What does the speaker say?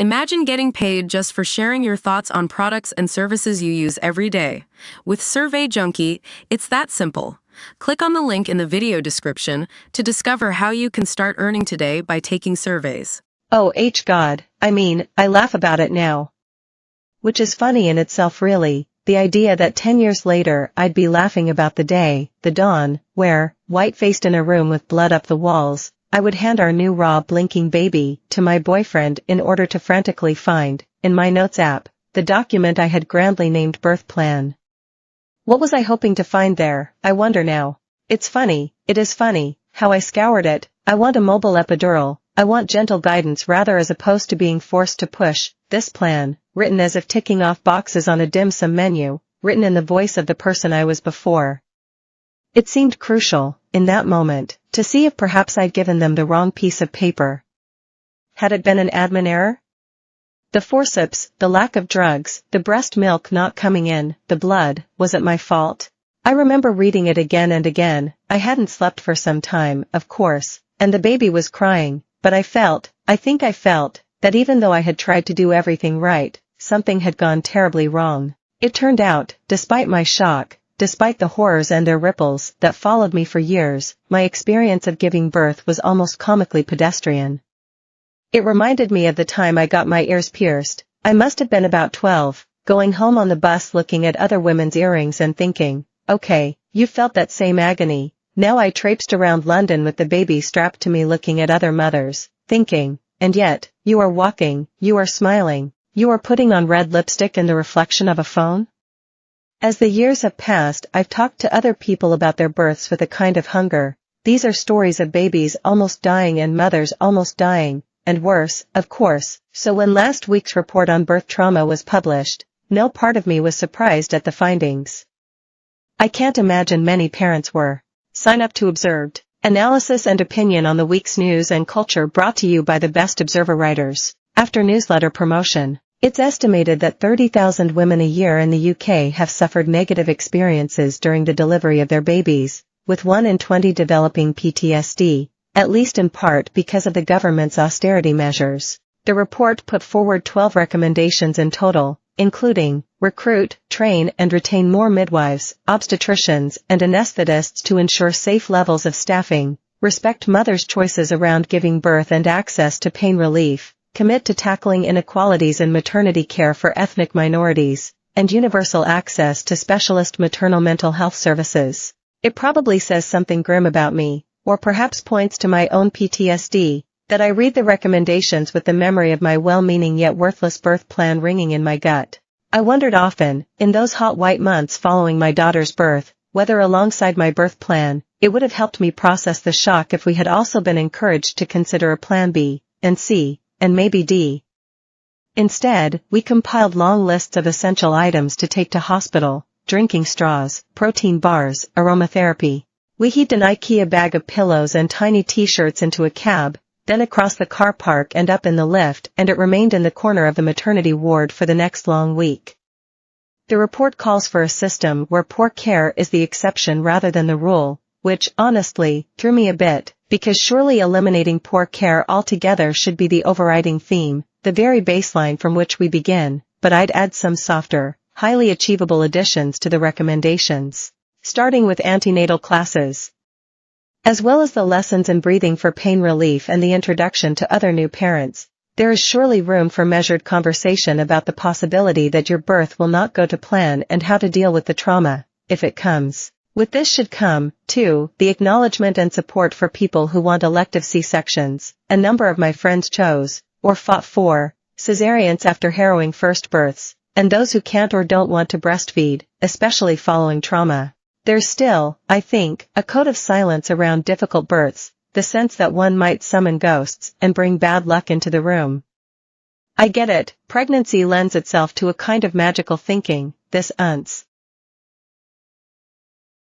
Imagine getting paid just for sharing your thoughts on products and services you use every day. With Survey Junkie, it's that simple. Click on the link in the video description to discover how you can start earning today by taking surveys. Oh God, I laugh about it now. Which is funny in itself really, the idea that 10 years later I'd be laughing about the day, the dawn, where, white-faced in a room with blood up the walls, I would hand our new raw blinking baby to my boyfriend in order to frantically find, in my Notes app, the document I had grandly named Birth Plan. What was I hoping to find there, I wonder now? It is funny, how I scoured it. I want a mobile epidural, I want gentle guidance rather as opposed to being forced to push this plan, written as if ticking off boxes on a dim sum menu, written in the voice of the person I was before. It seemed crucial, in that moment, to see if perhaps I'd given them the wrong piece of paper. Had it been an admin error? The forceps, the lack of drugs, the breast milk not coming in, the blood, was it my fault? I remember reading it again and again. I hadn't slept for some time, of course, and the baby was crying, but I felt, that even though I had tried to do everything right, something had gone terribly wrong. It turned out, despite my shock, despite the horrors and their ripples that followed me for years, my experience of giving birth was almost comically pedestrian. It reminded me of the time I got my ears pierced. I must have been about 12, going home on the bus looking at other women's earrings and thinking, okay, you felt that same agony. Now I traipsed around London with the baby strapped to me looking at other mothers, thinking, and yet, you are walking, you are smiling, you are putting on red lipstick in the reflection of a phone? As the years have passed, I've talked to other people about their births with a kind of hunger. These are stories of babies almost dying and mothers almost dying, and worse, of course. So when last week's report on birth trauma was published, no part of me was surprised at the findings. I can't imagine many parents were. Sign up to Observed. Analysis and opinion on the week's news and culture brought to you by the best Observer writers. After newsletter promotion. It's estimated that 30,000 women a year in the UK have suffered negative experiences during the delivery of their babies, with 1 in 20 developing PTSD, at least in part because of the government's austerity measures. The report put forward 12 recommendations in total, including recruit, train and retain more midwives, obstetricians and anesthetists to ensure safe levels of staffing, respect mothers' choices around giving birth and access to pain relief, commit to tackling inequalities in maternity care for ethnic minorities, and universal access to specialist maternal mental health services. It probably says something grim about me, or perhaps points to my own PTSD, that I read the recommendations with the memory of my well-meaning yet worthless birth plan ringing in my gut. I wondered often, in those hot white months following my daughter's birth, whether alongside my birth plan, it would have helped me process the shock if we had also been encouraged to consider a plan B, and C, and maybe D. Instead, we compiled long lists of essential items to take to hospital: drinking straws, protein bars, aromatherapy. We heaved an IKEA bag of pillows and tiny t-shirts into a cab, then across the car park and up in the lift, and it remained in the corner of the maternity ward for the next long week. The report calls for a system where poor care is the exception rather than the rule, which, honestly, threw me a bit, because surely eliminating poor care altogether should be the overriding theme, the very baseline from which we begin, but I'd add some softer, highly achievable additions to the recommendations, starting with antenatal classes. As well as the lessons in breathing for pain relief and the introduction to other new parents, there is surely room for measured conversation about the possibility that your birth will not go to plan and how to deal with the trauma, if it comes. With this should come, too, the acknowledgement and support for people who want elective C-sections. A number of my friends chose, or fought for, cesareans after harrowing first births, and those who can't or don't want to breastfeed, especially following trauma. There's still, I think, a code of silence around difficult births, the sense that one might summon ghosts and bring bad luck into the room. I get it, pregnancy lends itself to a kind of magical thinking, this